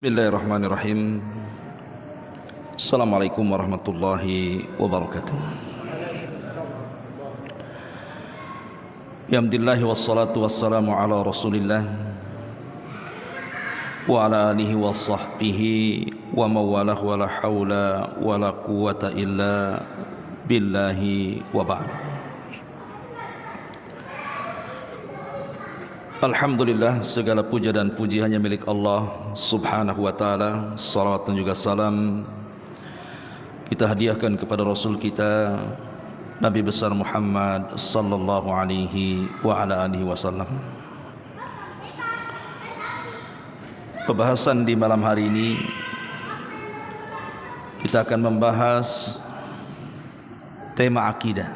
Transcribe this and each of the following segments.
Bismillahirrahmanirrahim. Assalamualaikum warahmatullahi wabarakatuh. Alhamdulillah wassalatu wassalamu ala Rasulillah wa ala alihi wa sahbihi wa mawalah wa la hawla wa la quwwata illa billahi wa ba'd. Alhamdulillah, segala puja dan puji hanya milik Allah subhanahu wa ta'ala. Salawat dan juga salam kita hadiahkan kepada Rasul kita Nabi besar Muhammad sallallahu alaihi wa ala alihi wasallam. Pembahasan di malam hari ini kita akan membahas tema akidah,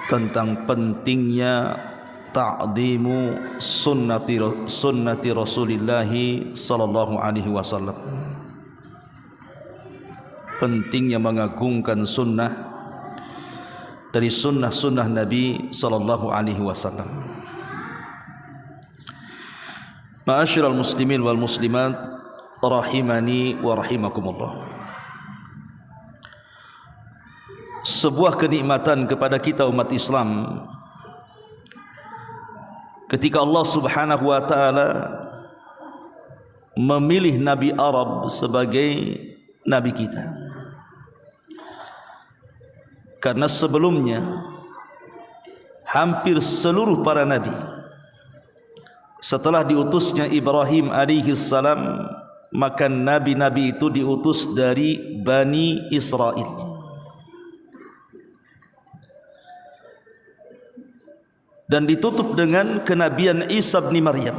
tentang pentingnya ta'zimu sunnati Rasulillah sallallahu alaihi wasallam. Pentingnya mengagungkan sunnah dari sunnah-sunnah Nabi sallallahu alaihi wasallam. Ma'asyiral muslimin wal muslimat rahimani wa rahimakumullah. Sebuah kenikmatan kepada kita umat Islam ketika Allah subhanahu wa ta'ala memilih Nabi Arab sebagai Nabi kita. Karena sebelumnya hampir seluruh para Nabi setelah diutusnya Ibrahim alaihi salam, maka Nabi-Nabi itu diutus dari Bani Israel. Dan ditutup dengan kenabian Isa bin Maryam.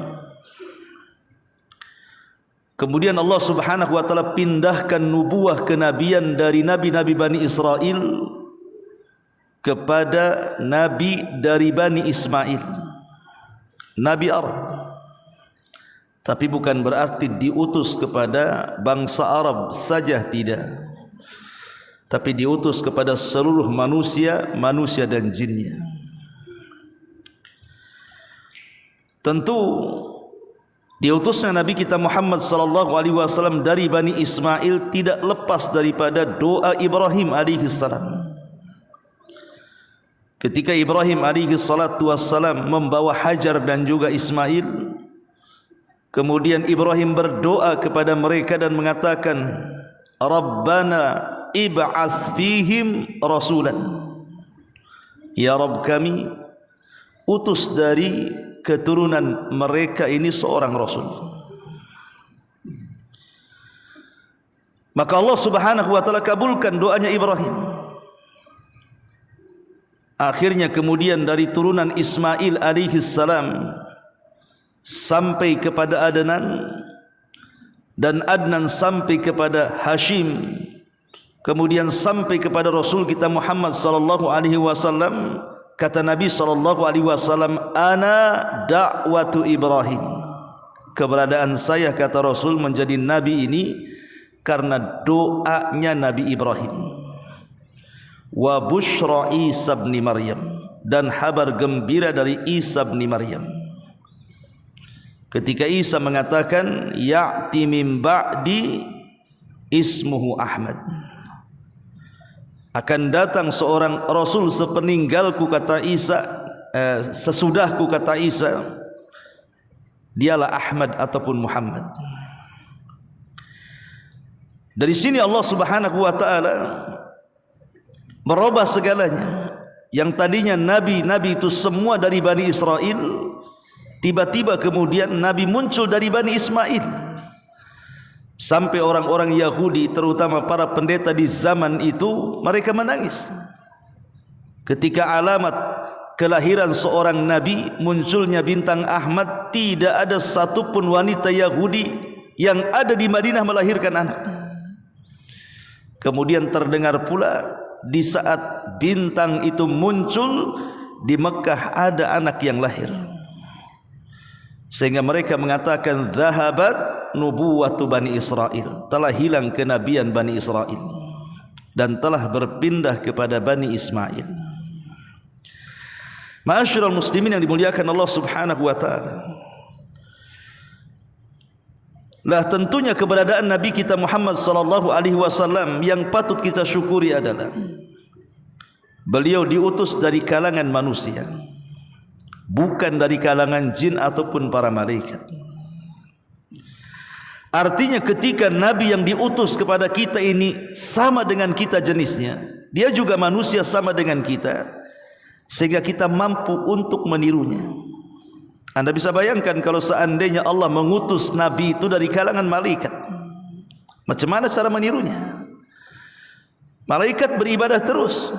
Kemudian Allah subhanahu wa ta'ala pindahkan nubuah kenabian dari nabi-nabi Bani Israel kepada nabi dari Bani Ismail, Nabi Arab. Tapi bukan berarti diutus kepada bangsa Arab saja, tidak, tapi diutus kepada seluruh manusia dan jinnya. Tentu diutusnya Nabi kita Muhammad sallallahu alaihi wasallam dari Bani Ismail tidak lepas daripada doa Ibrahim alaihi salam. Ketika Ibrahim alaihi salatu wassalam membawa Hajar dan juga Ismail, kemudian Ibrahim berdoa kepada mereka dan mengatakan, Rabbana ib'ats fihim rasulan. Ya Rabb kami, utus dari keturunan mereka ini seorang Rasul. Maka Allah subhanahu wa ta'ala kabulkan doanya Ibrahim. Akhirnya kemudian dari turunan Ismail alaihi salam sampai kepada Adnan, dan Adnan sampai kepada Hashim, kemudian sampai kepada Rasul kita Muhammad sallallahu alaihi wasallam. Kata Nabi sallallahu alaihi wasallam, ana da'watu Ibrahim. Keberadaan saya, kata Rasul, menjadi nabi ini karena doanya Nabi Ibrahim. Wa busyra Isa bin Maryam, dan kabar gembira dari Isa bin Maryam. Ketika Isa mengatakan, ya'ti min ba'di ismuhu Ahmad, akan datang seorang Rasul sepeninggalku, kata Isa, sesudahku, kata Isa, dialah Ahmad ataupun Muhammad. Dari sini Allah subhanahu wa ta'ala merubah segalanya. Yang tadinya nabi-nabi itu semua dari Bani Israel, tiba-tiba kemudian nabi muncul dari Bani Ismail. Sampai orang-orang Yahudi, terutama para pendeta di zaman itu, mereka menangis ketika alamat kelahiran seorang nabi, munculnya bintang Ahmad. Tidak ada satupun wanita Yahudi yang ada di Madinah melahirkan anak. Kemudian terdengar pula di saat bintang itu muncul, di Mekah ada anak yang lahir, sehingga mereka mengatakan zahabat nubuwatu Bani Israel, telah hilang kenabian Bani Israel dan telah berpindah kepada Bani Ismail. Ma'asyiral muslimin yang dimuliakan Allah subhanahu wa ta'ala, Lah tentunya keberadaan Nabi kita Muhammad sallallahu alaihi wasallam yang patut kita syukuri adalah beliau diutus dari kalangan manusia, bukan dari kalangan jin ataupun para malaikat. Artinya ketika Nabi yang diutus kepada kita ini sama dengan kita jenisnya, dia juga manusia sama dengan kita, sehingga kita mampu untuk menirunya. Anda bisa bayangkan kalau seandainya Allah mengutus Nabi itu dari kalangan malaikat, macam mana cara menirunya? Malaikat beribadah terus,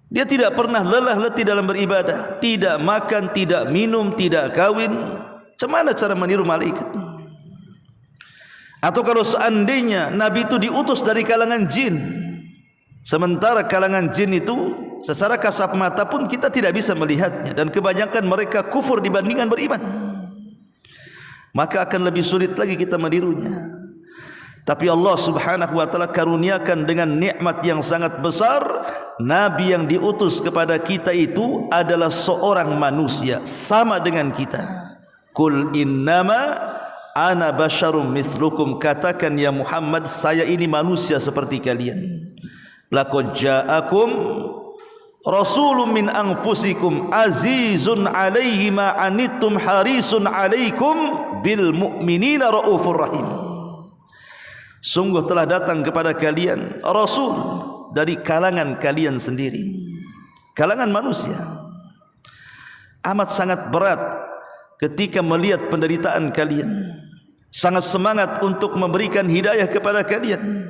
dia tidak pernah lelah letih dalam beribadah, tidak makan, tidak minum, tidak kawin. Macam mana cara meniru malaikat? Atau kalau seandainya Nabi itu diutus dari kalangan jin, sementara kalangan jin itu secara kasat mata pun kita tidak bisa melihatnya, dan kebanyakan mereka kufur dibandingkan beriman, maka akan lebih sulit lagi kita menirunya. Tapi Allah subhanahu wa ta'ala karuniakan dengan nikmat yang sangat besar. Nabi yang diutus kepada kita itu adalah seorang manusia sama dengan kita. Qul innama ana basyarum mithlukum, katakan ya Muhammad, saya ini manusia seperti kalian. Laqad ja'akum rasulun min anfusikum azizun alaihi ma anittum harisun alaikum bil mu'minina raufur rahim. Sungguh telah datang kepada kalian rasul dari kalangan kalian sendiri, kalangan manusia. Amat sangat berat ketika melihat penderitaan kalian, sangat semangat untuk memberikan hidayah kepada kalian,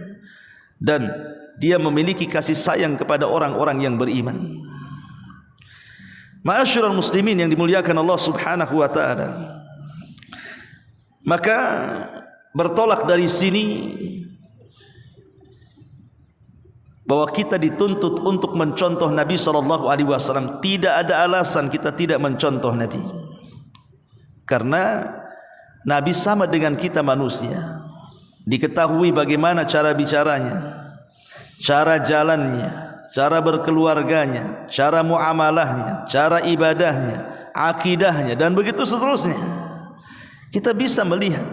dan dia memiliki kasih sayang kepada orang-orang yang beriman. Ma'asyiral muslimin yang dimuliakan Allah subhanahu wa ta'ala, maka bertolak dari sini bahwa kita dituntut untuk mencontoh Nabi sallallahu alaihi wasallam. Tidak ada alasan kita tidak mencontoh Nabi, karena Nabi sama dengan kita manusia. Diketahui bagaimana cara bicaranya, cara jalannya, cara berkeluarganya, cara muamalahnya, cara ibadahnya, akidahnya, dan begitu seterusnya. Kita bisa melihat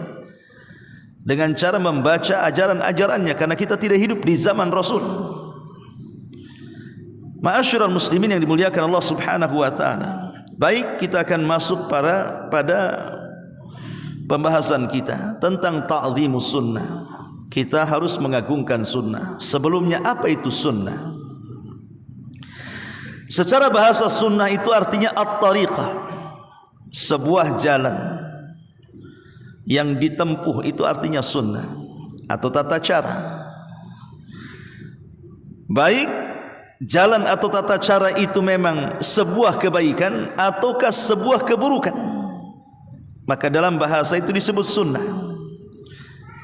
dengan cara membaca ajaran-ajarannya, karena kita tidak hidup di zaman Rasul. Ma'asyiral muslimin yang dimuliakan Allah subhanahu wa ta'ala, baik, kita akan masuk pada pembahasan kita tentang ta'zimus sunnah. Kita harus mengagungkan sunnah. Sebelumnya, apa itu sunnah? Secara bahasa sunnah itu artinya at-tariqah, sebuah jalan yang ditempuh, itu artinya sunnah atau tata cara. Baik jalan atau tata cara itu memang sebuah kebaikan ataukah sebuah keburukan, maka dalam bahasa itu disebut sunnah.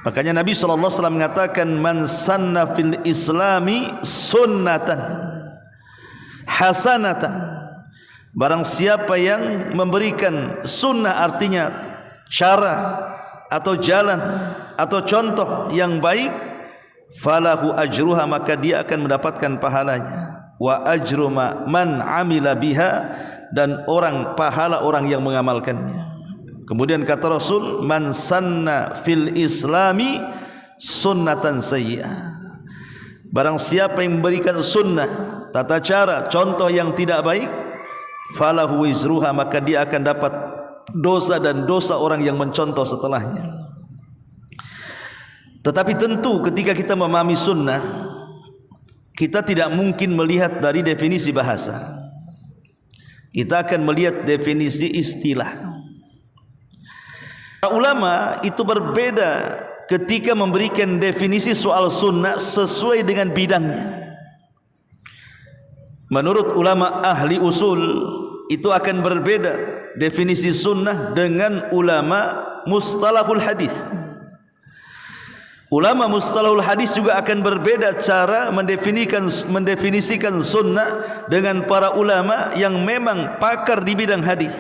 Makanya Nabi SAW mengatakan, man sanna fil islami sunnatan hasanatan, barang siapa yang memberikan sunnah, artinya cara atau jalan atau contoh yang baik, falahu ajruha, maka dia akan mendapatkan pahalanya, wa ajru man amila biha, dan pahala orang yang mengamalkannya. Kemudian kata Rasul, man sanna fil islami sunnatan sayyi'ah, barang siapa yang memberikan sunnah, tata cara, contoh yang tidak baik, falahu wizruha, maka dia akan dapat dosa dan dosa orang yang mencontoh setelahnya. Tetapi tentu ketika kita memahami sunnah, kita tidak mungkin melihat dari definisi bahasa, kita akan melihat definisi istilah. Ulama itu berbeda ketika memberikan definisi soal sunnah sesuai dengan bidangnya. Menurut ulama ahli usul itu akan berbeda definisi sunnah dengan ulama mustalahul hadis. Ulama mustalahul hadis juga akan berbeda cara mendefinisikan sunnah dengan para ulama yang memang pakar di bidang hadis.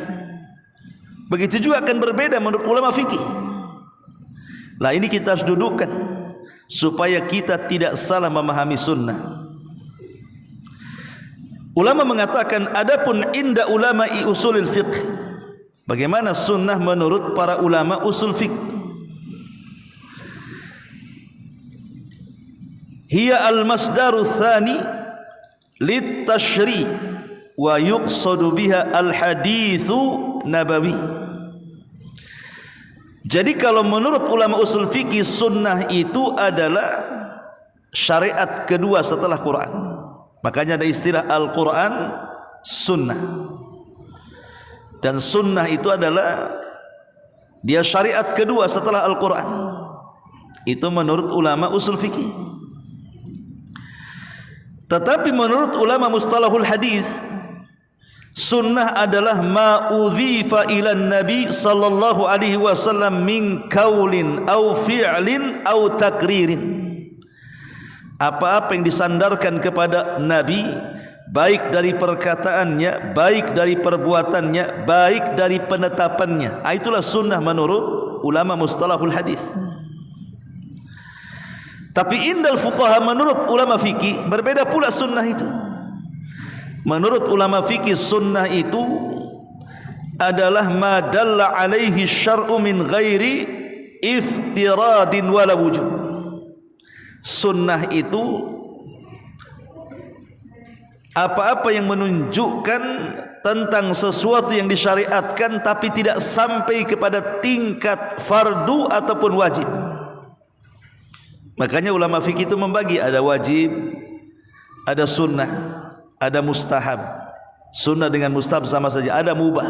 Begitu juga akan berbeda menurut ulama fikih. Lah ini kita harus dudukkan supaya kita tidak salah memahami sunnah. Ulama mengatakan, adapun inda ulama'i usulil fiqh, bagaimana sunnah menurut para ulama usul fiqh. hiya al-masdaru tsani lit-tashri' wa yuqsadu biha al-haditsu nabawi. Jadi kalau menurut ulama usul fikih, sunnah itu adalah syariat kedua setelah Quran. Makanya ada istilah Al-Quran sunnah. Dan sunnah itu adalah dia syariat kedua setelah Al-Quran. Itu menurut ulama usul fikih. Tetapi menurut ulama mustalahul hadis, sunnah adalah ma udhifa ila nabi sallallahu alaihi wasallam min qaulin au fi'lin au takririn. Apa-apa yang disandarkan kepada nabi, baik dari perkataannya, baik dari perbuatannya, baik dari penetapannya, itulah sunnah menurut ulama mustalahul hadis. Tapi indal fuqaha, menurut ulama fikih berbeda pula sunnah itu. Menurut ulama fikih, sunnah itu adalah ma dalla alaihi syar'u min ghairi iftiradin wala wujub. Sunnah itu apa-apa yang menunjukkan tentang sesuatu yang disyariatkan tapi tidak sampai kepada tingkat fardu ataupun wajib. Makanya ulama fikih itu membagi, ada wajib, ada sunnah, ada mustahab. Sunnah dengan mustahab sama saja. Ada mubah,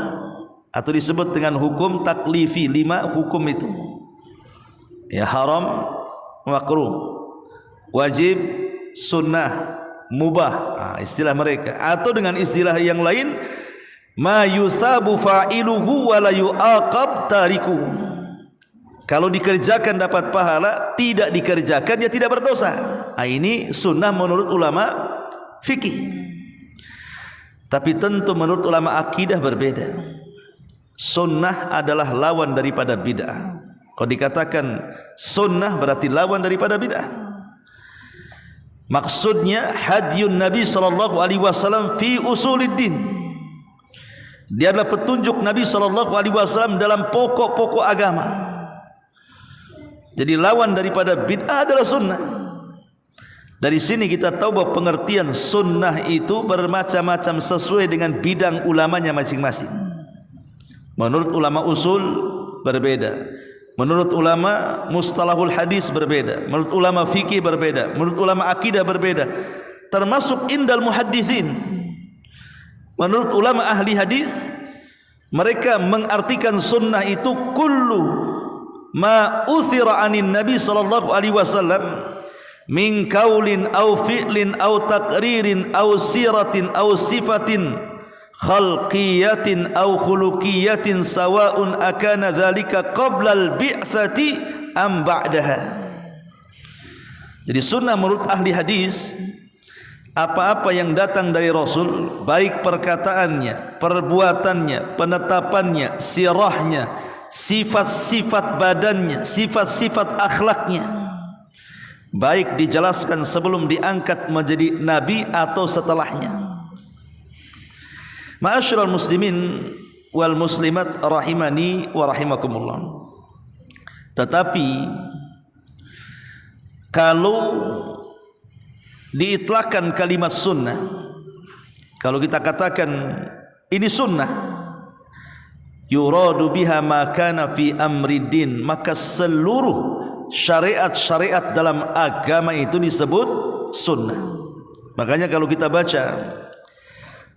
atau disebut dengan hukum taklifi, 5 hukum itu. Ya, haram, makruh, wajib, sunnah, mubah, istilah mereka. Atau dengan istilah yang lain, ma yusabu fa'iluhu wa la yu'aqab tarikuhu. Kalau dikerjakan dapat pahala, tidak dikerjakan dia tidak berdosa. Ini sunnah menurut ulama fikih. Tapi tentu menurut ulama akidah berbeda. Sunnah adalah lawan daripada bid'ah. Kalau dikatakan sunnah berarti lawan daripada bid'ah. Maksudnya hadyun Nabi sallallahu alaihi wasallam fi usuluddin. Dia adalah petunjuk Nabi sallallahu alaihi wasallam dalam pokok-pokok agama. Jadi lawan daripada bid'ah adalah sunnah. Dari sini kita tahu bahwa pengertian sunnah itu bermacam-macam sesuai dengan bidang ulamanya masing-masing. Menurut ulama usul berbeda, menurut ulama mustalahul hadis berbeda, menurut ulama fikih berbeda, menurut ulama akidah berbeda, termasuk indal muhadditsin. Menurut ulama ahli hadis, mereka mengartikan sunnah itu kullu ma uthira anin nabi sallallahu alaihi wasallam min qaulin au fi'lin au taqririn au siratin au sifatin khalqiyatin au khuluqiyatin sawa'un akana dzalika qabla al-bi'tsati am ba'daha. Jadi sunnah menurut ahli hadis, apa-apa yang datang dari Rasul, baik perkataannya, perbuatannya, penetapannya, sirahnya, sifat-sifat badannya, sifat-sifat akhlaknya, baik dijelaskan sebelum diangkat menjadi nabi atau setelahnya. Ma'asyiral muslimin wal muslimat rahimani wa rahimakumullah. Tetapi kalau diitlakkan kalimat sunnah, kalau kita katakan ini sunnah, yuradu biha ma kana fi amri din, maka seluruh syariat-syariat dalam agama itu disebut sunnah. Makanya kalau kita baca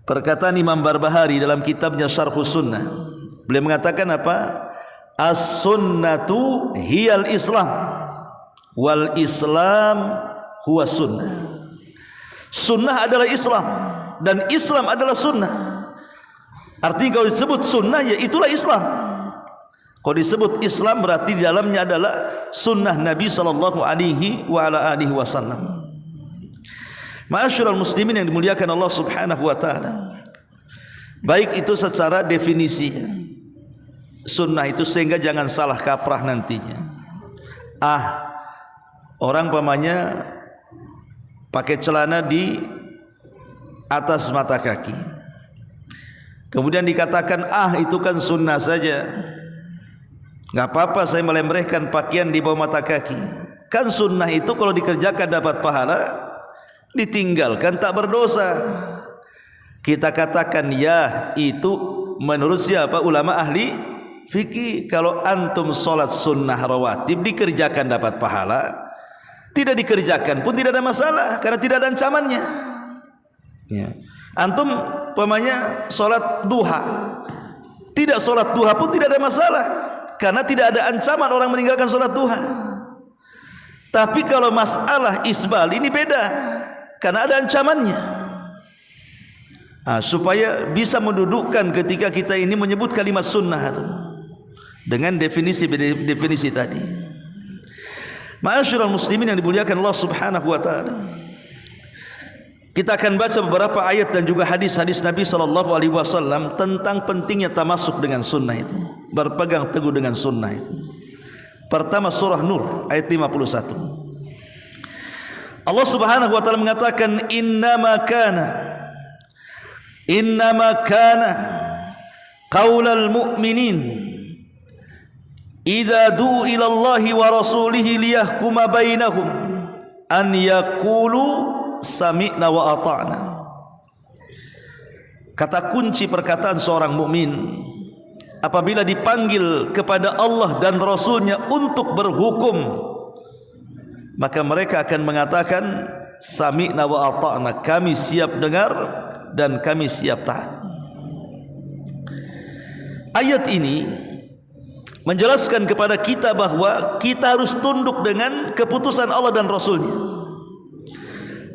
perkataan Imam Barbahari dalam kitabnya Syarhus Sunnah, beliau mengatakan apa? As-sunnatu hiyal islam wal islam huwa sunnah. Sunnah adalah Islam dan Islam adalah sunnah. Artinya kalau disebut sunnah, ya itulah Islam. Kalau disebut Islam berarti di dalamnya adalah sunnah Nabi sallallahu alaihi wa ala alihi wasallam. Ma'asyiral muslimin yang dimuliakan Allah Subhanahu wa taala. Baik itu secara definisi sunnah itu, sehingga jangan salah kaprah nantinya. Orang pamannya pakai celana di atas mata kaki, kemudian dikatakan itu kan sunnah saja, nggak apa-apa saya melemparkan pakaian di bawah mata kaki. Kan sunnah itu kalau dikerjakan dapat pahala, ditinggalkan tak berdosa. Kita katakan ya itu menurut siapa? Ulama ahli fikih. Kalau antum solat sunnah rawatib dikerjakan dapat pahala, tidak dikerjakan pun tidak ada masalah karena tidak ada ancamannya. Ya. Antum pemanya solat duha, tidak solat duha pun tidak ada masalah karena tidak ada ancaman orang meninggalkan solat duha. Tapi kalau masalah isbal ini beda karena ada ancamannya. Supaya bisa mendudukkan ketika kita ini menyebut kalimat sunnah itu dengan definisi tadi. Ma'asyiral muslimin yang dimuliakan Allah Subhanahu wa taala. Kita akan baca beberapa ayat dan juga hadis-hadis Nabi sallallahu alaihi wasallam tentang pentingnya tamasuk dengan sunnah itu, berpegang teguh dengan sunnah itu. Pertama surah Nur ayat 51. Allah Subhanahu wa taala mengatakan innama kana qaulal mu'minin idza du'u ila Allah wa rasulih liyahkuma bainahum an yaqulu sami'na wa ata'na. Kata kunci perkataan seorang mukmin apabila dipanggil kepada Allah dan Rasulnya untuk berhukum, maka mereka akan mengatakan sami'na wa ata'na, kami siap dengar dan kami siap taat. Ayat ini menjelaskan kepada kita bahwa kita harus tunduk dengan keputusan Allah dan Rasulnya.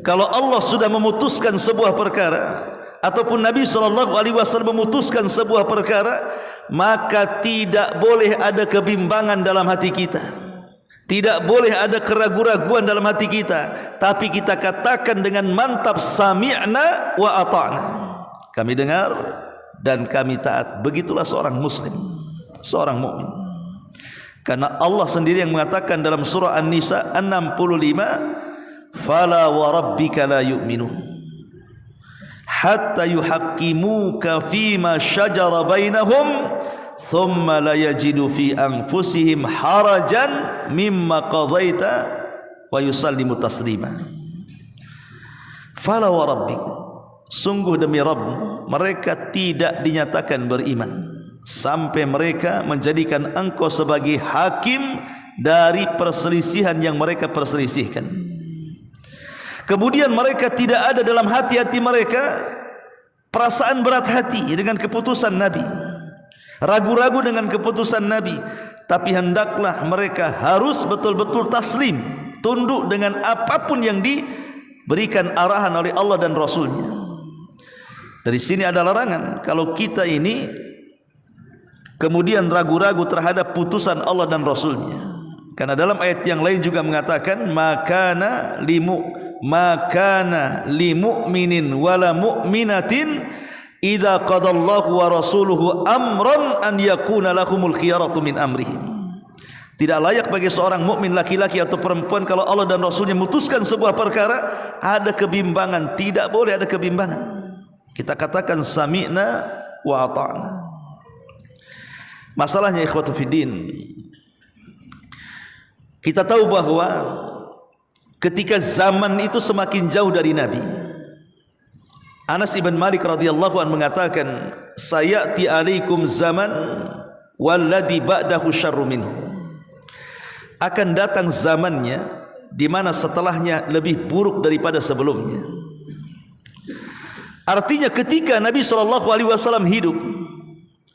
Kalau Allah sudah memutuskan sebuah perkara ataupun Nabi SAW memutuskan sebuah perkara, maka tidak boleh ada kebimbangan dalam hati kita, tidak boleh ada keraguan-raguan dalam hati kita, tapi kita katakan dengan mantap sami'na wa ata'na, kami dengar dan kami taat. Begitulah seorang muslim, seorang mukmin. Karena Allah sendiri yang mengatakan dalam surah An-Nisa 65, fala wa rabbika la yu'minun hatta yuhaqqimuka fima syajara bainahum thumma la yajidu fi anfusihim harajan mimma qadaita wa yusallimu taslima. Fala wa rabbik, sungguh demi Rabbmu, mereka tidak dinyatakan beriman sampai mereka menjadikan engkau sebagai hakim dari perselisihan yang mereka perselisihkan. Kemudian mereka tidak ada dalam hati-hati mereka perasaan berat hati dengan keputusan Nabi, ragu-ragu dengan keputusan Nabi, tapi hendaklah mereka harus betul-betul taslim, tunduk dengan apapun yang diberikan arahan oleh Allah dan Rasulnya. Dari sini ada larangan kalau kita ini kemudian ragu-ragu terhadap putusan Allah dan Rasulnya. Karena dalam ayat yang lain juga mengatakan makana limu'minin wala mu'minatin idza qadallahu wa rasuluhu amran an yakuna lahumul khiyaratu min amrihim. Tidak layak bagi seorang mukmin laki-laki atau perempuan kalau Allah dan Rasulnya memutuskan sebuah perkara ada kebimbangan, tidak boleh ada kebimbangan. Kita katakan sami'na wa ata'na. Masalahnya ikhwatu fiddin, kita tahu bahwa ketika zaman itu semakin jauh dari Nabi, Anas ibn Malik radhiyallahu anhu mengatakan, sayati alaikum zaman walladhi ba'dahu syarru minhu. Akan datang zamannya di mana setelahnya lebih buruk daripada sebelumnya. Artinya ketika Nabi SAW hidup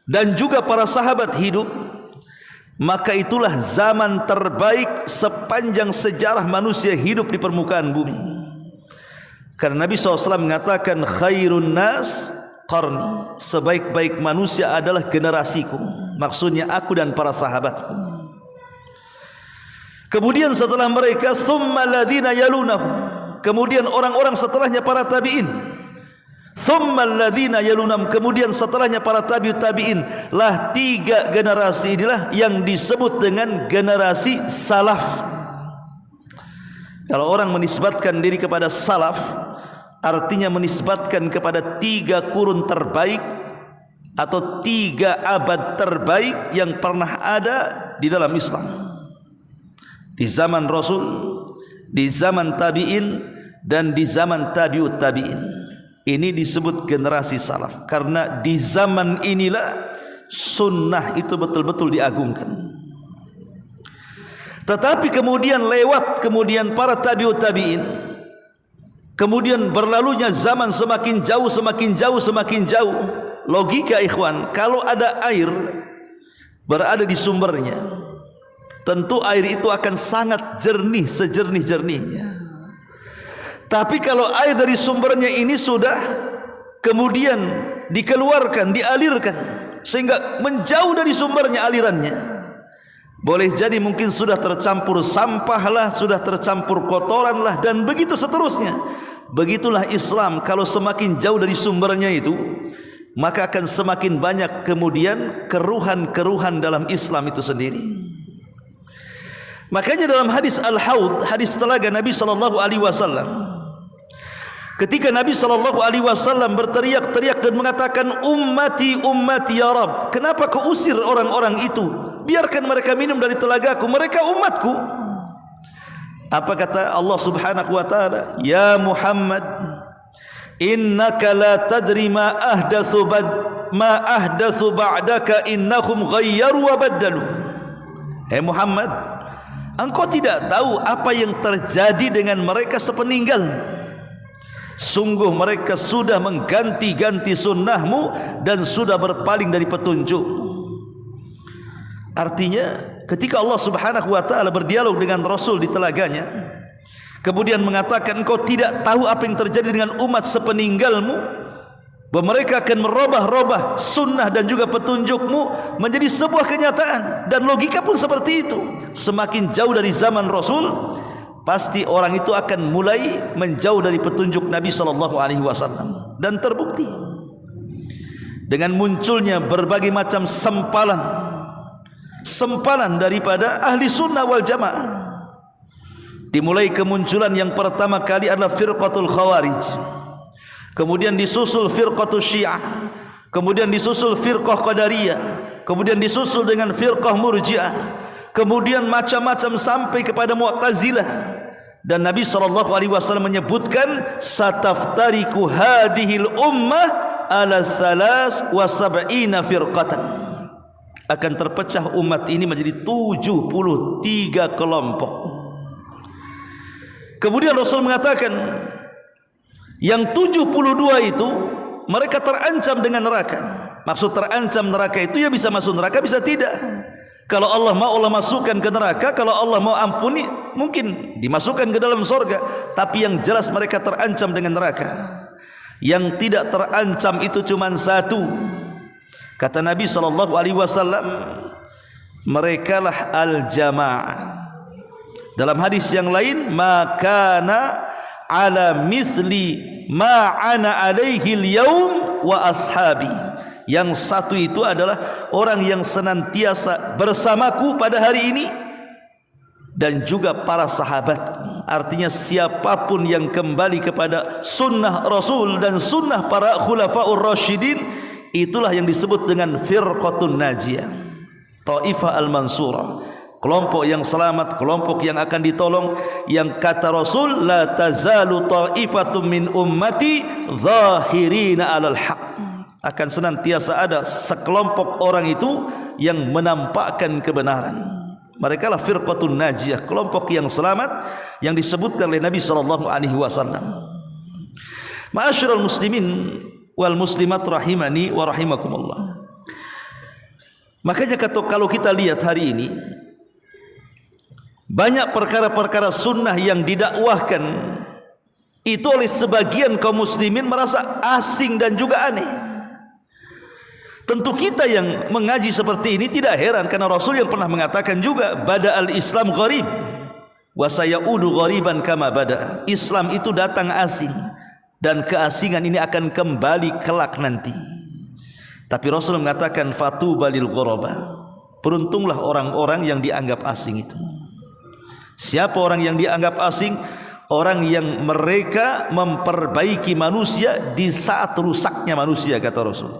dan juga para sahabat hidup, maka itulah zaman terbaik sepanjang sejarah manusia hidup di permukaan bumi. Karena Nabi SAW mengatakan khairun nas qarni, sebaik-baik manusia adalah generasiku, maksudnya aku dan para sahabatku. Kemudian setelah mereka thumma alladhina yalunahum, kemudian orang-orang setelahnya para tabi'in, thumma alladhina yalunahum, kemudian setelahnya para tabi'in. Lah tiga generasi inilah yang disebut dengan generasi salaf. Kalau orang menisbatkan diri kepada salaf, artinya menisbatkan kepada tiga kurun terbaik atau tiga abad terbaik yang pernah ada di dalam Islam. di zaman Rasul, di zaman tabi'in, dan di zaman tabi'ut tabi'in. Ini disebut generasi salaf, karena di zaman inilah sunnah itu betul-betul diagungkan. Tetapi kemudian kemudian para tabi'ut tabi'in, kemudian berlalunya zaman semakin jauh, semakin jauh, semakin jauh. Logika ikhwan, kalau ada air berada di sumbernya, tentu air itu akan sangat jernih, sejernih-jernihnya. Tapi kalau air dari sumbernya ini sudah kemudian dikeluarkan, dialirkan, sehingga menjauh dari sumbernya alirannya, boleh jadi mungkin sudah tercampur sampah lah, sudah tercampur kotoran lah, dan begitu seterusnya. Begitulah Islam, kalau semakin jauh dari sumbernya itu, maka akan semakin banyak kemudian keruhan-keruhan dalam Islam itu sendiri. Makanya dalam hadis Al-Haud, hadis telaga Nabi SAW, ketika Nabi SAW berteriak-teriak dan mengatakan, ummati, ummati ya Rabb, kenapa kau usir orang-orang itu? Biarkan mereka minum dari telagaku, mereka umatku. Apa kata Allah Subhanahu wa ta'ala? Ya Muhammad, innaka la tadri ma ahdathu ba'daka innahum ghayyaru wa baddalu. Hai Muhammad, engkau tidak tahu apa yang terjadi dengan mereka sepeninggal. Sungguh mereka sudah mengganti-ganti sunnahmu dan sudah berpaling dari petunjuk. Artinya ketika Allah Subhanahu wa ta'ala berdialog dengan Rasul di telaganya, kemudian mengatakan engkau tidak tahu apa yang terjadi dengan umat sepeninggalmu, bahwa mereka akan merubah-rubah sunnah dan juga petunjukmu menjadi sebuah kenyataan. Dan logika pun seperti itu. Semakin jauh dari zaman Rasul, pasti orang itu akan mulai menjauh dari petunjuk Nabi SAW. Dan terbukti dengan munculnya berbagai macam sempalan daripada ahli sunnah wal jamaah. Dimulai kemunculan yang pertama kali adalah firqatul khawarij, kemudian disusul firqatul syiah, kemudian disusul firqah qadariyah, kemudian disusul dengan firqah murji'ah, kemudian macam-macam sampai kepada mu'tazilah. Dan Nabi SAW menyebutkan, sataftariku hadhil ummah ala 73 firqatan, akan terpecah umat ini menjadi 73 kelompok. Kemudian Rasul mengatakan, yang 72 itu mereka terancam dengan neraka. Maksud terancam neraka itu ya bisa masuk neraka, bisa tidak. Kalau Allah mau, Allah masukkan ke neraka. Kalau Allah mau ampuni, mungkin dimasukkan ke dalam surga. Tapi yang jelas mereka terancam dengan neraka. Yang tidak terancam itu cuma satu. Kata Nabi SAW, merekalah al-jamaah. Dalam hadis yang lain, makana ala misli ma ana alaihi al-yaum wa ashabi. Yang satu itu adalah orang yang senantiasa bersamaku pada hari ini dan juga para sahabat. Artinya siapapun yang kembali kepada sunnah Rasul dan sunnah para khulafaur rasyidin, itulah yang disebut dengan firqatun najiyah, Taifah al-mansurah, kelompok yang selamat, kelompok yang akan ditolong. Yang kata Rasul, la tazalu ta'ifatum min ummati zahirina alal haq, akan senantiasa ada sekelompok orang itu yang menampakkan kebenaran. Mereka lah firqatun najiyah, kelompok yang selamat yang disebutkan oleh Nabi SAW. Ma'asyiral muslimin wal muslimat rahimani wa rahimakumullah. Makanya kalau kita lihat hari ini, banyak perkara-perkara sunnah yang didakwahkan itu oleh sebagian kaum muslimin merasa asing dan juga aneh. Tentu kita yang mengaji seperti ini tidak heran, karena Rasul yang pernah mengatakan juga, bada al-Islam gharib wa sayaudu ghariban kama bada. Islam itu datang asing dan keasingan ini akan kembali kelak nanti. Tapi Rasul mengatakan fatuba lil ghuraba, beruntunglah orang-orang yang dianggap asing itu. Siapa orang yang dianggap asing? Orang yang mereka memperbaiki manusia di saat rusaknya manusia, kata Rasul.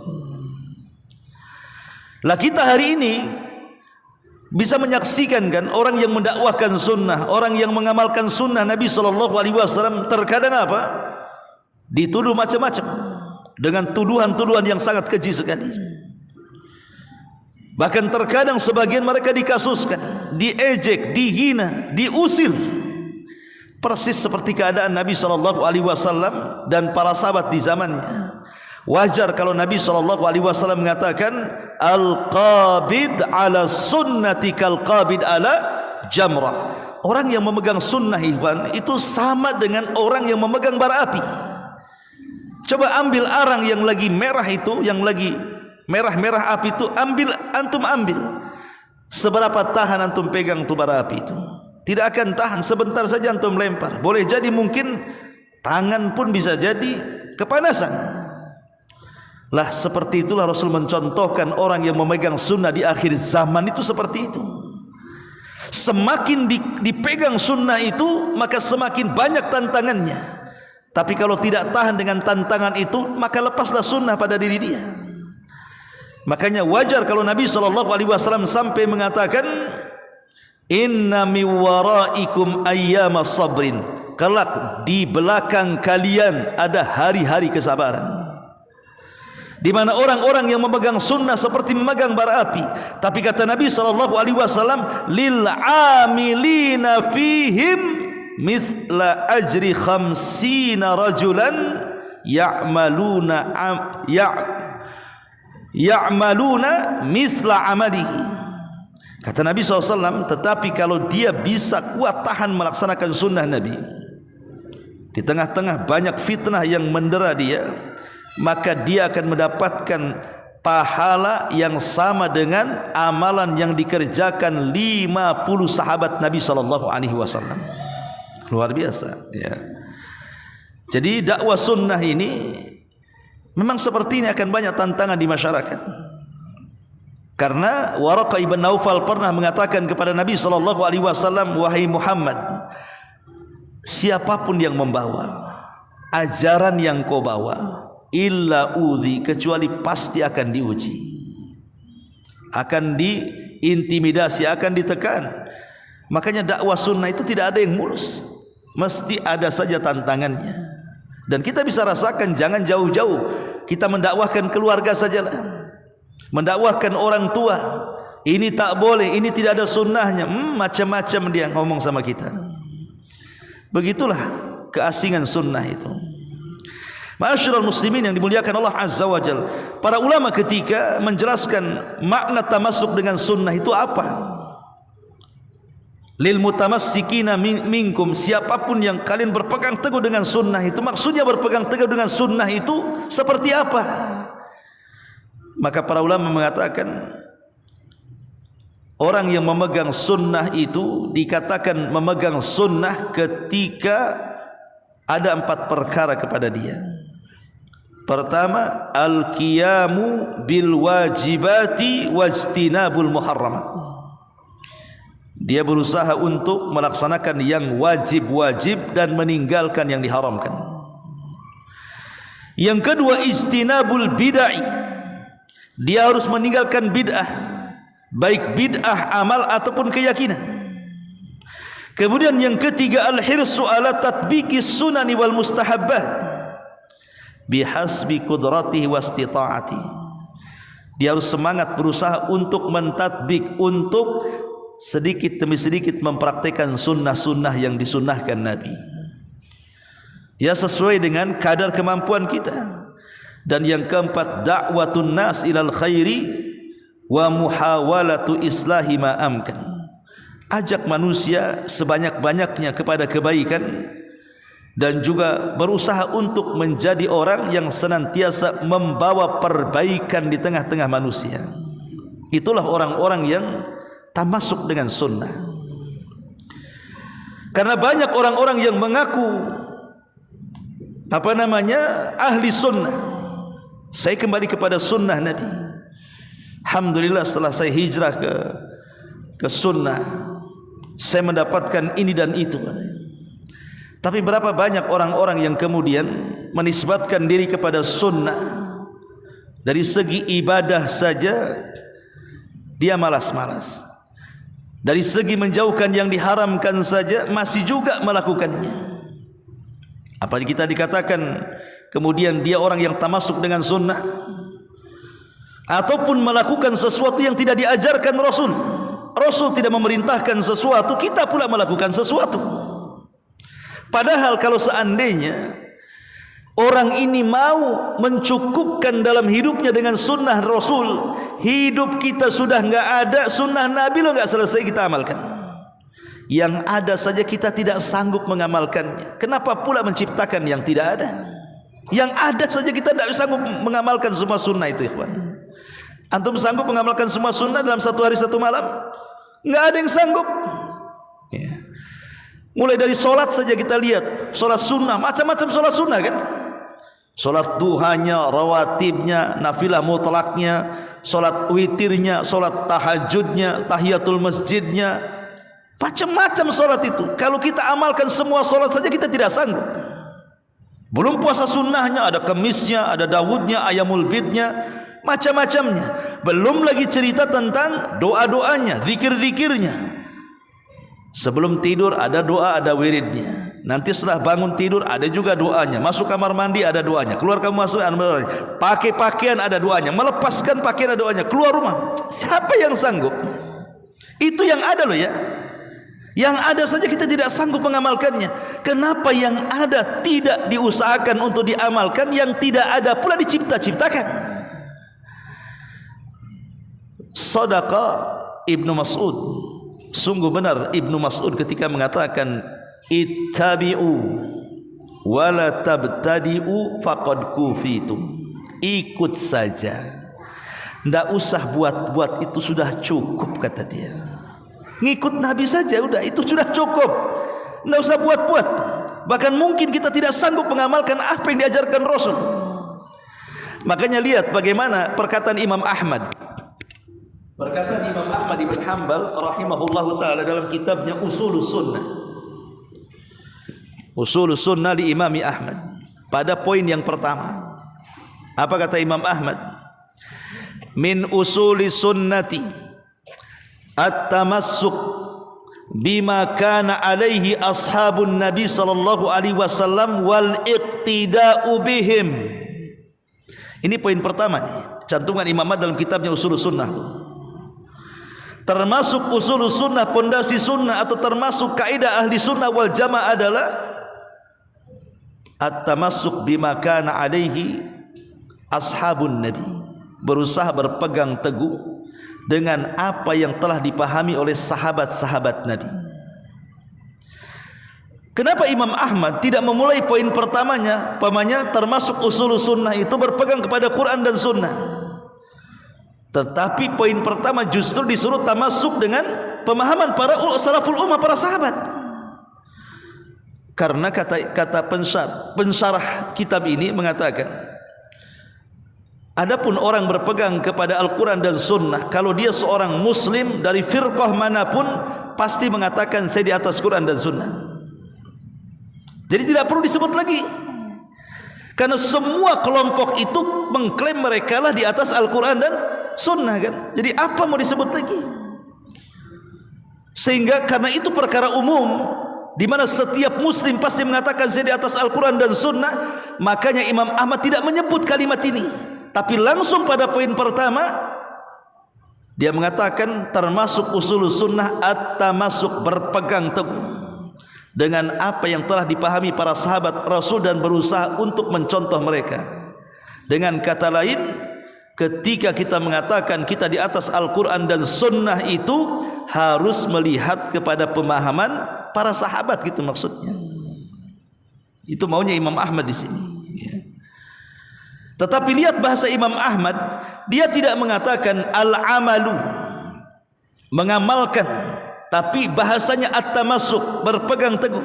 Lah kita hari ini bisa menyaksikan kan orang yang mendakwahkan sunnah, orang yang mengamalkan sunnah Nabi SAW terkadang apa? Dituduh macam-macam dengan tuduhan-tuduhan yang sangat keji sekali. Bahkan terkadang sebagian mereka dikasuskan, diejek, dihina, diusir. Persis seperti keadaan Nabi SAW dan para sahabat di zamannya. Wajar kalau Nabi SAW mengatakan al-qabid ala sunnati kal-qabid ala jamrah. Orang yang memegang sunnah ikhwan itu sama dengan orang yang memegang bara api. Coba ambil arang yang lagi merah itu, yang lagi merah-merah api itu, antum ambil. Seberapa tahan antum pegang tu bara api itu? Tidak akan tahan, sebentar saja antum lempar. Boleh jadi mungkin tangan pun bisa jadi kepanasan. Lah seperti itulah Rasul mencontohkan orang yang memegang sunnah di akhir zaman itu seperti itu. Semakin dipegang sunnah itu, maka semakin banyak tantangannya. Tapi kalau tidak tahan dengan tantangan itu, maka lepaslah sunnah pada diri dia. Makanya wajar kalau Nabi SAW sampai mengatakan, inna mi waraikum ayyama sabrin, kelak di belakang kalian ada hari-hari kesabaran, di mana orang-orang yang memegang sunnah seperti memegang bara api. Tapi kata Nabi SAW, lil amilina fihim mithla ajri khamsina rajulan ya'maluna mithla amalihi. Kata Nabi SAW, tetapi kalau dia bisa kuat tahan melaksanakan sunnah Nabi di tengah-tengah banyak fitnah yang mendera dia, maka dia akan mendapatkan pahala yang sama dengan amalan yang dikerjakan 50 sahabat Nabi SAW. Luar biasa ya. Jadi dakwah sunnah ini memang seperti ini akan banyak tantangan di masyarakat. Karena Waraqah ibn Naufal pernah mengatakan kepada Nabi SAW, wahai Muhammad, siapapun yang membawa ajaran yang kau bawa, illa udhi, kecuali pasti akan diuji, akan diintimidasi, akan ditekan. Makanya dakwah sunnah itu tidak ada yang mulus, mesti ada saja tantangannya. Dan kita bisa rasakan, jangan jauh-jauh, kita mendakwahkan keluarga sajalah, mendakwahkan orang tua, ini tak boleh, ini tidak ada sunnahnya, macam-macam dia ngomong sama kita. Begitulah keasingan sunnah itu. Ma'asyiral muslimin yang dimuliakan Allah Azza wa Jalla, para ulama ketika menjelaskan makna tamasuk dengan sunnah itu apa. Lil mutamassikina minkum, siapapun yang kalian berpegang teguh dengan sunnah itu, maksudnya berpegang teguh dengan sunnah itu seperti apa? Maka para ulama mengatakan, orang yang memegang sunnah itu dikatakan memegang sunnah ketika ada 4 perkara kepada dia. Pertama, al-qiyamu bil wajibati wajtinabul muharramat. Dia berusaha untuk melaksanakan yang wajib-wajib dan meninggalkan yang diharamkan. Yang kedua, ijtinabul bid'ah. Dia harus meninggalkan bid'ah, baik bid'ah amal ataupun keyakinan. Kemudian yang ketiga, al-hirsu ala tatbiqis sunani wal mustahabbat bihasbi qudratihi wastita'ati. Dia harus semangat berusaha untuk mentatbik, untuk sedikit demi sedikit mempraktikkan sunnah-sunnah yang disunnahkan Nabi, ya sesuai dengan kadar kemampuan kita. Dan yang keempat, da'watun nas ilal khairi wa muhawalatu islahi ma amkan. Ajak manusia sebanyak-banyaknya kepada kebaikan dan juga berusaha untuk menjadi orang yang senantiasa membawa perbaikan di tengah-tengah manusia. Itulah orang-orang yang tamasuk dengan sunnah. Karena banyak orang-orang yang mengaku ahli sunnah. Saya kembali kepada sunnah Nabi. Alhamdulillah, setelah saya hijrah ke sunnah, saya mendapatkan ini dan itu. Tapi berapa banyak orang-orang yang kemudian menisbatkan diri kepada sunnah, dari segi ibadah saja dia malas-malas, Dari segi menjauhkan yang diharamkan saja masih juga melakukannya. Apalagi kita dikatakan kemudian dia orang yang tamasuk dengan sunnah, ataupun melakukan sesuatu yang tidak diajarkan Rasul. Rasul tidak memerintahkan sesuatu, kita pula melakukan sesuatu. Padahal kalau seandainya orang ini mau mencukupkan dalam hidupnya dengan sunnah Rasul, hidup kita sudah enggak ada, sunnah Nabi lo enggak selesai kita amalkan. Yang ada saja kita tidak sanggup mengamalkannya. Kenapa pula menciptakan yang tidak ada? Yang ada saja kita tidak sanggup mengamalkan semua sunnah itu, ikhwan. Antum sanggup mengamalkan semua sunnah dalam satu hari satu malam? Enggak ada yang sanggup. Ya. Mulai dari solat saja kita lihat, solat sunnah, macam-macam solat sunnah kan? Solat duhanya, rawatibnya, nafilah mutlaknya, solat witirnya, solat tahajudnya, tahiyatul masjidnya, macam-macam solat itu. Kalau kita amalkan semua solat saja kita tidak sanggup. Belum puasa sunnahnya, ada kemisnya, ada Dawudnya, ayamul bidnya, macam-macamnya. Belum lagi cerita tentang doa-doanya, zikir-zikirnya. Sebelum tidur ada doa, ada wiridnya. Nanti setelah bangun tidur ada juga doanya. Masuk kamar mandi ada doanya. Keluar kamu masuk ada doanya. Pakai pakaian ada doanya. Melepaskan pakaian ada doanya. Keluar rumah. Siapa yang sanggup? Itu yang ada loh ya. Yang ada saja kita tidak sanggup mengamalkannya. Kenapa yang ada tidak diusahakan untuk diamalkan, yang tidak ada pula dicipta-ciptakan? Sadaqah Ibnu Mas'ud. Sungguh benar Ibnu Mas'ud ketika mengatakan ittabi'u wa la tabtadi'u faqad kufitum. Ikut saja, tidak usah buat-buat, itu sudah cukup, kata dia. Ngikut Nabi saja udah, itu sudah cukup, tidak usah buat-buat. Bahkan mungkin kita tidak sanggup mengamalkan apa yang diajarkan Rasul. Makanya lihat bagaimana perkataan Imam Ahmad. Perkataan Imam Ahmad ibn Hanbal rahimahullahu ta'ala dalam kitabnya Usulus Sunnah. Usulus Sunnah di Imam Ahmad. Pada poin yang pertama, apa kata Imam Ahmad? Min usuli sunnati at-tamassuk bima kana alaihi ashabun Nabi sallallahu alaihi wasallam wal iqtida'u bihim. Ini poin pertama nih, cantuman Imam Ahmad dalam kitabnya Usulus Sunnah. Termasuk usul sunnah, pondasi sunnah, atau termasuk kaidah ahli sunnah wal jamaah adalah at-tamassuk bima kana alaihi ashabun Nabi, berusaha berpegang teguh dengan apa yang telah dipahami oleh sahabat-sahabat Nabi. Kenapa Imam Ahmad tidak memulai poin pertamanya, termasuk usul sunnah itu berpegang kepada Quran dan sunnah, tetapi poin pertama justru disuruh tamasuk dengan pemahaman para salaful ummah, para sahabat. Karena kata pensarah kitab ini mengatakan, adapun orang berpegang kepada Al-Quran dan Sunnah, kalau dia seorang Muslim dari firqah manapun, pasti mengatakan saya di atas Quran dan Sunnah. Jadi tidak perlu disebut lagi, karena semua kelompok itu mengklaim mereka lah di atas Al-Quran dan Sunnah kan. Jadi apa mau disebut lagi? Sehingga karena itu perkara umum, di mana setiap Muslim pasti mengatakan saya di atas Al-Quran dan Sunnah. Makanya Imam Ahmad tidak menyebut kalimat ini, tapi langsung pada poin pertama dia mengatakan termasuk usul sunnah at-tamasuk, berpegang teguh dengan apa yang telah dipahami para sahabat Rasul dan berusaha untuk mencontoh mereka. Dengan kata lain, ketika kita mengatakan kita di atas Al-Quran dan Sunnah, itu harus melihat kepada pemahaman para sahabat, gitu maksudnya. Itu maunya Imam Ahmad di sini. Tetapi lihat bahasa Imam Ahmad, dia tidak mengatakan al-amalu, mengamalkan, tapi bahasanya at-tamassuk, berpegang teguh.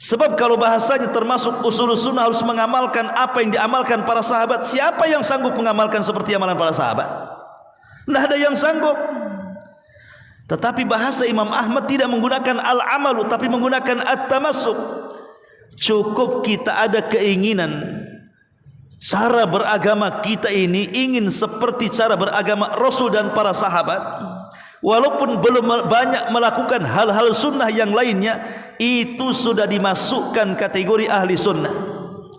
Sebab kalau bahasanya termasuk usul sunnah harus mengamalkan apa yang diamalkan para sahabat. Siapa yang sanggup mengamalkan seperti amalan para sahabat? Tidak ada yang sanggup. Tetapi bahasa Imam Ahmad tidak menggunakan al-amalu, tapi menggunakan at-tamassuk. Cukup kita ada keinginan cara beragama kita ini ingin seperti cara beragama Rasul dan para sahabat, walaupun belum banyak melakukan hal-hal sunnah yang lainnya, itu sudah dimasukkan kategori ahli sunnah.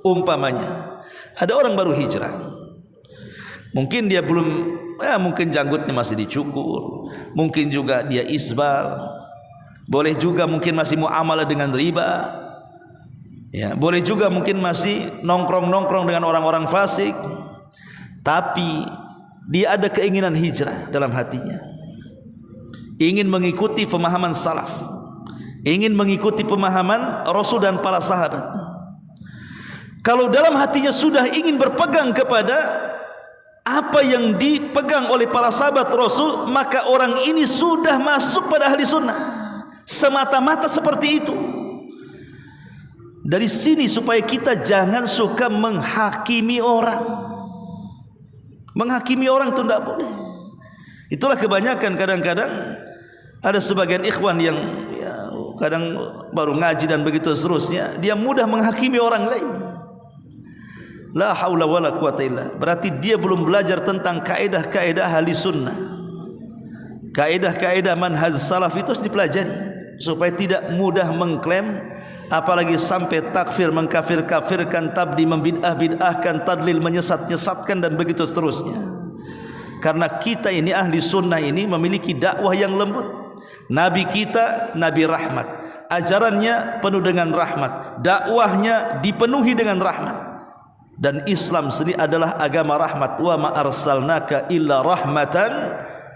Umpamanya ada orang baru hijrah, mungkin dia belum, mungkin janggutnya masih dicukur, mungkin juga dia isbal, boleh juga mungkin masih muamalah dengan riba, boleh juga mungkin masih nongkrong-nongkrong dengan orang-orang fasik, tapi dia ada keinginan hijrah dalam hatinya, ingin mengikuti pemahaman salaf, ingin mengikuti pemahaman Rasul dan para sahabat. Kalau dalam hatinya sudah ingin berpegang kepada apa yang dipegang oleh para sahabat Rasul, maka orang ini sudah masuk pada ahli sunnah. Semata-mata seperti itu. Dari sini supaya kita jangan suka menghakimi orang. Menghakimi orang itu tidak boleh. Itulah kebanyakan kadang-kadang ada sebagian ikhwan yang kadang baru ngaji dan begitu seterusnya, dia mudah menghakimi orang lain. La haula wala quwata illa. Berarti dia belum belajar tentang kaedah-kaedah ahli sunnah. Kaedah-kaedah manhaj salaf itu harus dipelajari supaya tidak mudah mengklaim, apalagi sampai takfir, mengkafir-kafirkan, tabdi, membid'ah-bid'ahkan, tadlil, menyesat-nyesatkan dan begitu seterusnya. Karena kita ini ahli sunnah ini memiliki dakwah yang lembut. Nabi kita Nabi rahmat, ajarannya penuh dengan rahmat, dakwahnya dipenuhi dengan rahmat. Dan Islam sendiri adalah agama rahmat. Wa ma arsalnaka illa rahmatan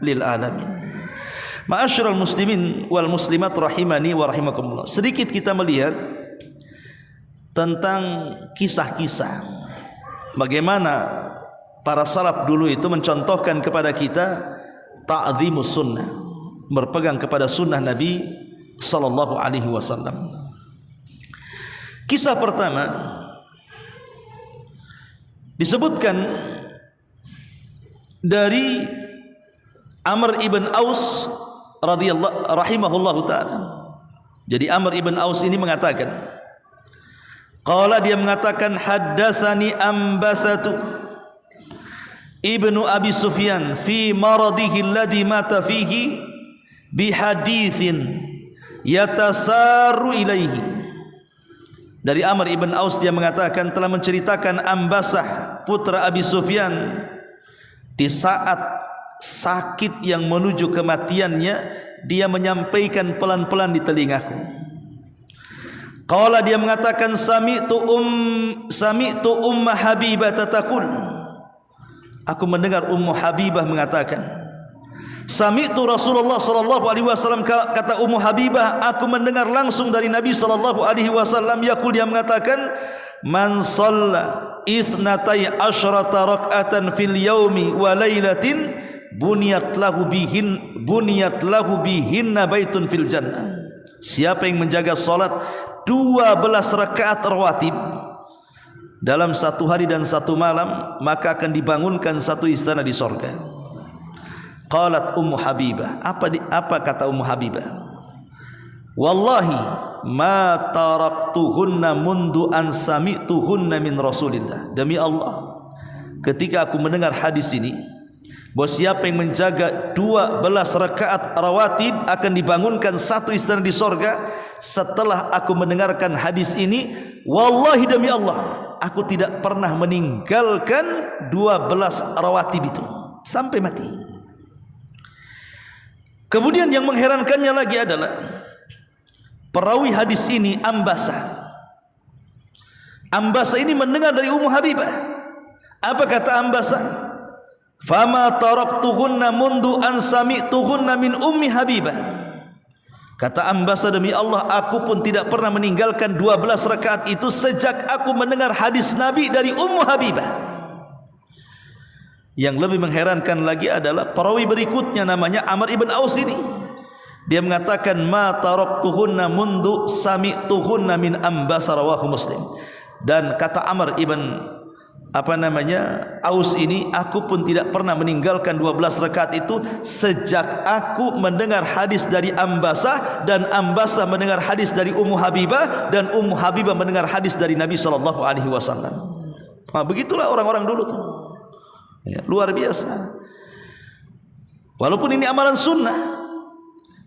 lil alamin. Ma'asyiral muslimin wal muslimat rahimani wa rahimakumullah. Sedikit kita melihat tentang kisah-kisah bagaimana para salaf dulu itu mencontohkan kepada kita ta'zimus sunnah, berpegang kepada sunnah Nabi sallallahu alaihi wasallam. Kisah pertama disebutkan dari Amr ibn Aus radhiyallahu rahimahullahu taala. Jadi Amr ibn Aus ini mengatakan, qala, dia mengatakan, haddatsani Ambasatu ibnu Abi Sufyan fi maradihi alladhi mata fihi bihaditsin yatasaru ilaihi. Dari Amr ibn Aus dia mengatakan telah menceritakan Ambasah putra Abi Sufyan di saat sakit yang menuju kematiannya, dia menyampaikan pelan-pelan di telingaku. Qala, dia mengatakan, sami'tu Ummu Habibah tatakul. Aku mendengar Ummu Habibah mengatakan, sami'tu Rasulullah sallallahu alaihi wasallam, kata Ummu Habibah, aku mendengar langsung dari Nabi sallallahu alaihi wasallam, yaqul, dia mengatakan, man shalla itsnatai asyrata rak'atan fil yaumi wa lailatin buniyat lahu bihinna baitun fil jannah. Siapa yang menjaga salat 12 rakaat rawatib dalam satu hari dan satu malam, maka akan dibangunkan satu istana di sorga. Qalat Ummu Habibah, apa kata Ummu Habibah? Wallahi ma taraktuhunna mundu an sami'tuhunna min Rasulillah. Demi Allah, ketika aku mendengar hadis ini, bahwa siapa yang menjaga 12 rakaat rawatib akan dibangunkan satu istana di sorga, setelah aku mendengarkan hadis ini, wallahi demi Allah, aku tidak pernah meninggalkan 12 rawatib itu sampai mati. Kemudian yang mengherankannya lagi adalah perawi hadis ini Ambasah. Ambasah ini mendengar dari Ummu Habibah. Apa kata Ambasah? Fama taraktuhunna mundu an sami'tuhunna min Ummi Habibah. Kata Ambasah, demi Allah, aku pun tidak pernah meninggalkan 12 rakaat itu sejak aku mendengar hadis Nabi dari Ummu Habibah. Yang lebih mengherankan lagi adalah perawi berikutnya, namanya Amr ibn Aus ini. Dia mengatakan, ma taraktuhunna mundu sami'tuhunna min Ambasah, rawahu Muslim. Dan kata Amr ibn Aus ini, aku pun tidak pernah meninggalkan 12 rakaat itu sejak aku mendengar hadis dari Ambasah, dan Ambasah mendengar hadis dari Ummu Habibah, dan Ummu Habibah mendengar hadis dari Nabi sallallahu alaihi wasallam. Nah, begitulah orang-orang dulu tuh. Ya, luar biasa. Walaupun ini amalan sunnah,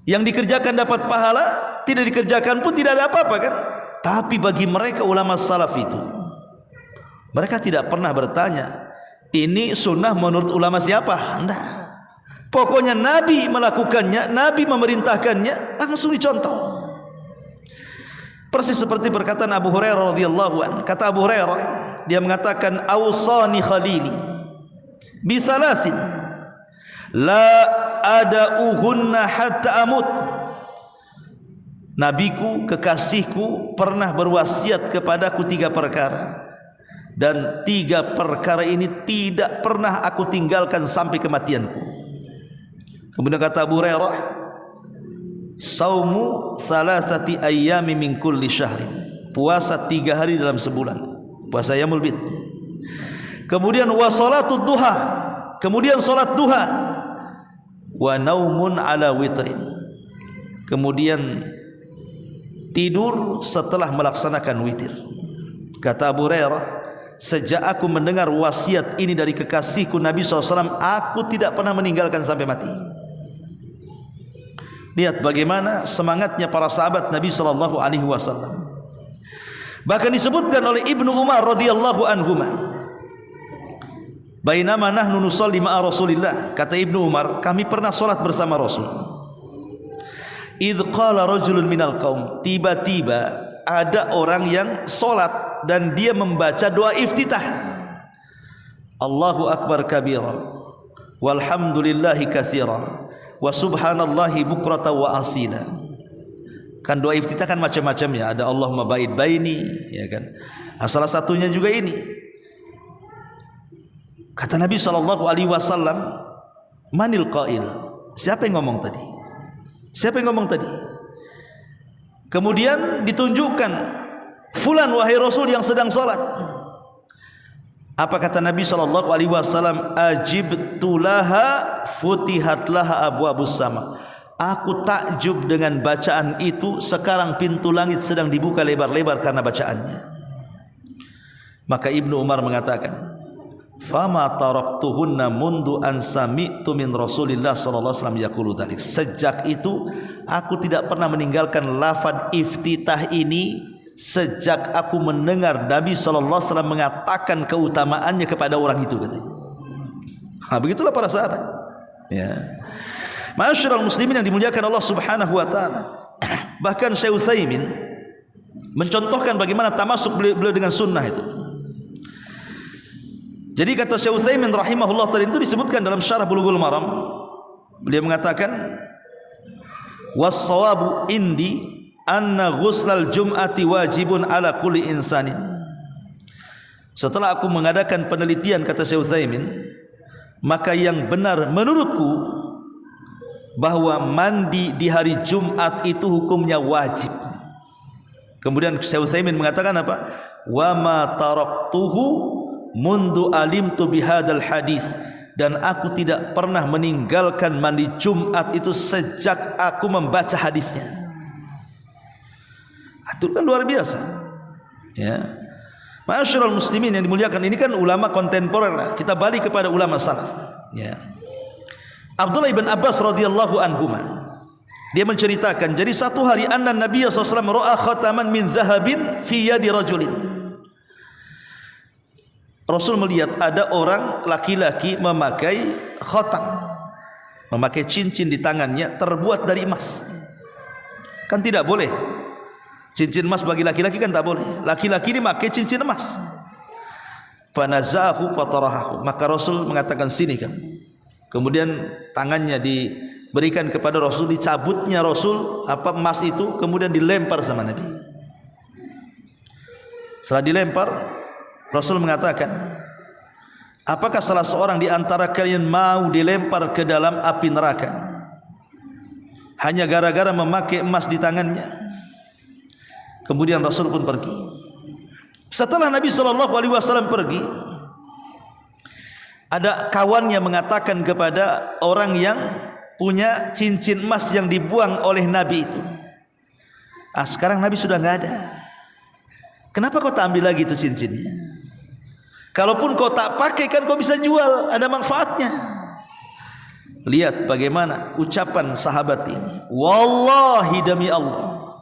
Yang dikerjakan dapat pahala, tidak dikerjakan pun tidak ada apa-apa kan? Tapi bagi mereka ulama salaf itu, mereka tidak pernah bertanya, ini sunnah menurut ulama siapa? Enggak. Pokoknya Nabi melakukannya, Nabi memerintahkannya, langsung dicontoh. Persis seperti perkataan Abu Hurairah radhiyallahu anhu. Kata Abu Hurairah, dia mengatakan, "Awsani khalili bi thalathin la ada'uhunna hatta amut." Nabiku, kekasihku pernah berwasiat kepadaku 3 perkara, dan 3 perkara ini tidak pernah aku tinggalkan sampai kematianku. Kemudian kata Abu Hurairah, "Saumu thalathati ayyami min kulli syahrin." Puasa 3 hari dalam sebulan, puasa yaumul bid. Kemudian wa salatud duha, kemudian salat duha. Wa naumun ala witrin, kemudian tidur setelah melaksanakan witir. Kata Abu Hurairah, sejak aku mendengar wasiat ini dari kekasihku Nabi SAW, aku tidak pernah meninggalkan sampai mati. Lihat bagaimana semangatnya para sahabat Nabi SAW. Bahkan disebutkan oleh Ibnu Umar radhiyallahu anhuma, bainama nahnu nusalli ma'a Rasulillah, kata Ibnu Umar, kami pernah salat bersama Rasul. Idz qala rajulun minal qaum, tiba-tiba ada orang yang salat dan dia membaca doa iftitah, Allahu akbar kabira walhamdulillahi katsira wa subhanallahi bukrata wa asila. Kan doa iftitah kan macam-macam ya, ada Allahumma ba'id baini, ya kan. Nah, salah satunya juga ini. Kata Nabi SAW, manil qail, siapa yang ngomong tadi? Siapa yang ngomong tadi? Kemudian ditunjukkan, fulan wahai Rasul yang sedang salat. Apa kata Nabi SAW? Ajibtu laha futihat laha abwabus sama. Aku takjub dengan bacaan itu, sekarang pintu langit sedang dibuka lebar-lebar karena bacaannya. Maka Ibnu Umar mengatakan, fama taraktuhunna mundu an sami'tu min Rasulillah sallallahu alaihi wasallam yaqulu dzalik. Sejak itu aku tidak pernah meninggalkan lafaz iftitah ini sejak aku mendengar Nabi sallallahu alaihi wasallam mengatakan keutamaannya kepada orang itu, katanya. Nah, begitulah para sahabat. Ya. Ma'asyiral muslimin yang dimuliakan Allah Subhanahu wa taala. Bahkan Syekh Utsaimin mencontohkan bagaimana tamasuk beliau dengan sunnah itu. Jadi kata Syekh Utsaimin rahimahullah tadi itu disebutkan dalam Syarah Bulughul Maram. Beliau mengatakan, was-shawabu indi anna ghuslal jum'ati wajibun ala kulli insanin. Setelah aku mengadakan penelitian, kata Syekh Utsaimin, maka yang benar menurutku bahwa mandi di hari Jumat itu hukumnya wajib. Kemudian Syekh Utsaimin mengatakan apa? Wa ma taraktuhu mundu alimtu bihadal hadis, dan aku tidak pernah meninggalkan mandi Jumat itu sejak aku membaca hadisnya. Itu kan luar biasa. Ya. Ma'asyiral muslimin yang dimuliakan, ini kan ulama kontemporer. Kita balik kepada ulama salaf. Ya. Abdullah ibn Abbas radhiyallahu anhuma, dia menceritakan, jadi satu hari anna Nabi sallallahu alaihi wasallam ra'a khataman min dhahabin fi yadi rajulin. Rasul melihat ada orang laki-laki memakai khatam, memakai cincin di tangannya terbuat dari emas. Kan tidak boleh. Cincin emas bagi laki-laki kan tak boleh. Laki-laki ini memakai cincin emas. Fanazahu fatarahu, maka Rasul mengatakan, sini kamu. Kemudian tangannya diberikan kepada Rasul, dicabutnya Rasul emas itu, kemudian dilempar sama Nabi. Setelah dilempar, Rasul mengatakan, apakah salah seorang di antara kalian mau dilempar ke dalam api neraka hanya gara-gara memakai emas di tangannya? Kemudian Rasul pun pergi. Setelah Nabi SAW pergi, ada kawannya mengatakan kepada orang yang punya cincin emas yang dibuang oleh Nabi itu, sekarang Nabi sudah nggak ada. Kenapa kau tak ambil lagi itu cincinnya? Kalaupun kau tak pakai kan kau bisa jual, ada manfaatnya. Lihat bagaimana ucapan sahabat ini. Wallahi demi Allah,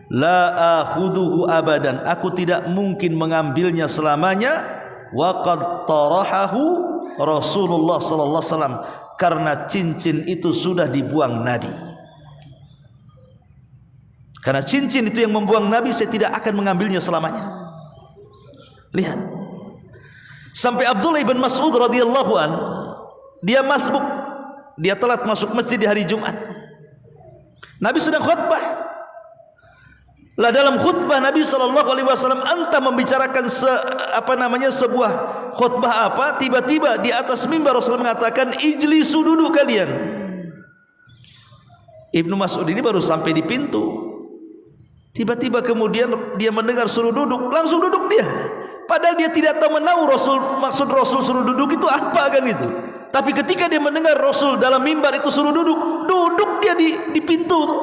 la akhuduhu abadan, aku tidak mungkin mengambilnya selamanya. Wa qad tarahahu Rasulullah sallallahu alaihi wasallam, karena cincin itu sudah dibuang Nabi. Karena cincin itu yang membuang Nabi, saya tidak akan mengambilnya selamanya. Lihat, sampai Abdullah bin Mas'ud radhiyallahu an, dia masbuk, dia telat masuk masjid di hari Jumat. Nabi sedang khutbah. Lah dalam khutbah Nabi sallallahu alaihi wasallam anta membicarakan sebuah khutbah apa, tiba-tiba di atas mimbar Rasulullah mengatakan ijlisu, duduk kalian. Ibnu Mas'ud ini baru sampai di pintu. Tiba-tiba kemudian dia mendengar suruh duduk, langsung duduk dia. Padahal dia tidak tahu menahu maksud Rasul suruh duduk itu apa kan itu. Tapi ketika dia mendengar Rasul dalam mimbar itu suruh duduk, duduk dia di pintu tuh.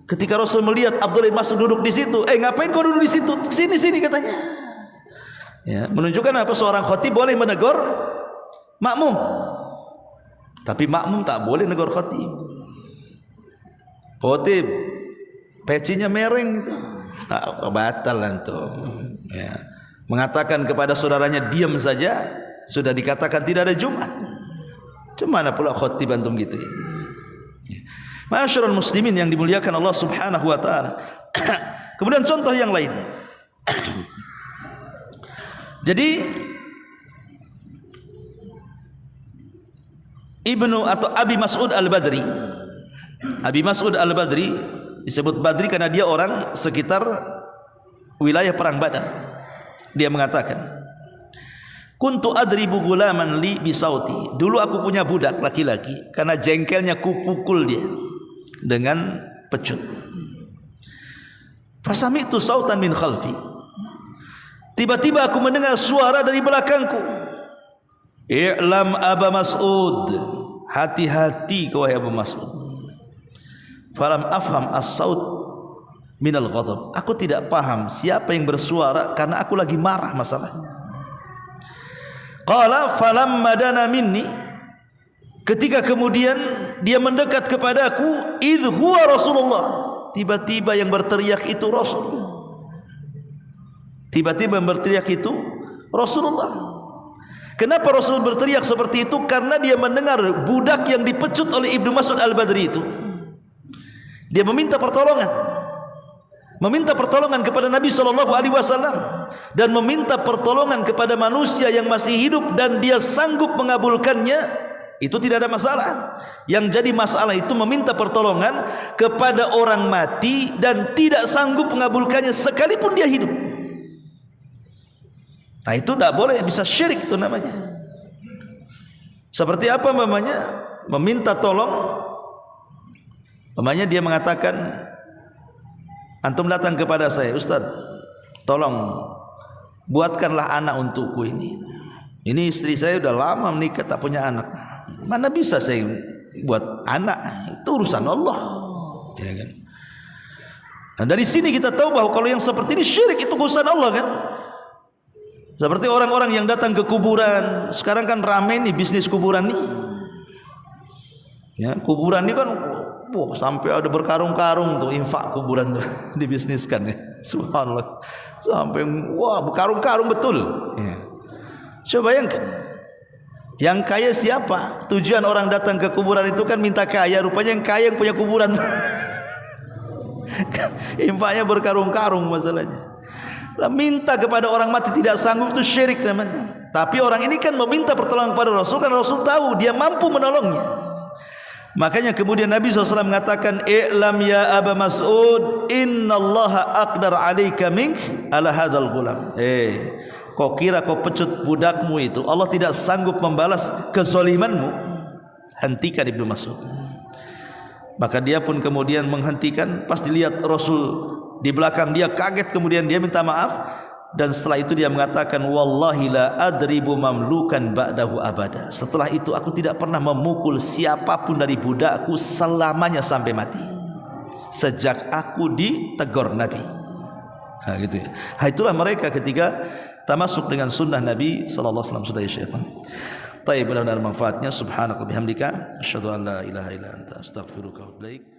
Ketika Rasul melihat Abdullah bin Mas'ud duduk di situ, ngapain kau duduk di situ? Sini katanya. Ya, menunjukkan apa, seorang khatib boleh menegur makmum. Tapi makmum tak boleh negur khatib. Khatib pecinya mereng itu. Batal antum. Ya. Mengatakan kepada saudaranya diam saja sudah dikatakan tidak ada Jumat. Cemana pula khatib antum gitu ya. Ma'asyiral muslimin yang dimuliakan Allah Subhanahu wa taala. Kemudian contoh yang lain. Jadi Ibnu atau Abi Mas'ud Al-Badri. Abi Mas'ud Al-Badri disebut Badri karena dia orang sekitar wilayah perang Badar. Dia mengatakan, kuntu adribu gulaman li bisauti. Dulu aku punya budak laki-laki, karena jengkelnya kupukul dia dengan pecut. Fasami'tu sautan min khalfi. Tiba-tiba aku mendengar suara dari belakangku. I'lam Aba Mas'ud, hati-hati kau wahai Abu Mas'ud. Falam afham as-saut minal ghadab. Aku tidak paham siapa yang bersuara karena aku lagi marah masalahnya. Qala falam madana minni, ketika kemudian dia mendekat kepadaku, idh huwa Rasulullah, tiba-tiba yang berteriak itu Rasul. Tiba-tiba yang berteriak itu Rasulullah. Kenapa Rasul berteriak seperti itu? Karena dia mendengar budak yang dipecut oleh Ibnu Mas'ud Al-Badri itu. Dia meminta pertolongan. Meminta pertolongan kepada Nabi SAW dan meminta pertolongan kepada manusia yang masih hidup dan dia sanggup mengabulkannya. Itu tidak ada masalah. Yang jadi masalah itu meminta pertolongan kepada orang mati dan tidak sanggup mengabulkannya sekalipun dia hidup. Nah itu tidak boleh, bisa syirik itu namanya. Seperti apa namanya? Meminta tolong. Namanya dia mengatakan, antum datang kepada saya, Ustaz, tolong buatkanlah anak untukku ini. Ini istri saya udah lama menikah tak punya anak. Mana bisa saya buat anak? Itu urusan Allah. Ya kan? Nah, dari sini kita tahu bahwa kalau yang seperti ini syirik, itu urusan Allah kan. Seperti orang-orang yang datang ke kuburan. Sekarang kan ramai nih bisnis kuburan nih. Ya, kuburan ini kan sampai ada berkarung-karung tuh infak kuburan tuh dibisniskan ya. Subhanallah. Sampai berkarung-karung betul. Ya. Coba bayangkan. Yang kaya siapa? Tujuan orang datang ke kuburan itu kan minta kaya. Rupanya yang kaya yang punya kuburan. Infaknya berkarung-karung masalahnya. Minta kepada orang mati tidak sanggup, itu syirik namanya. Tapi orang ini kan meminta pertolongan kepada Rasul, kan Rasul tahu dia mampu menolongnya. Makanya kemudian Nabi SAW mengatakan, i'lam ya Aba Mas'ud, innallaha aqdar alaika mink ala hadzal ghulam. Kau kira kau pecut budakmu itu, Allah tidak sanggup membalas kezalimanmu? Hentikan Ibnu Mas'ud. Maka dia pun kemudian menghentikan. Pas dilihat Rasul di belakang dia, kaget, kemudian dia minta maaf. Dan setelah itu dia mengatakan, wallahi la adribu mamlukan ba'dahu abada. Setelah itu aku tidak pernah memukul siapapun dari budakku selamanya sampai mati, sejak aku ditegur Nabi. Nah, gitu ya. Nah, itulah mereka ketika tamasuk dengan sunnah Nabi sallallahu alaihi wasallam. Sudah ya syaitan. Taib, benar-benar manfaatnya. Subhanaka bihamdika asyhadu an la ilaha illa anta astaghfiruka wa atubu ilaik.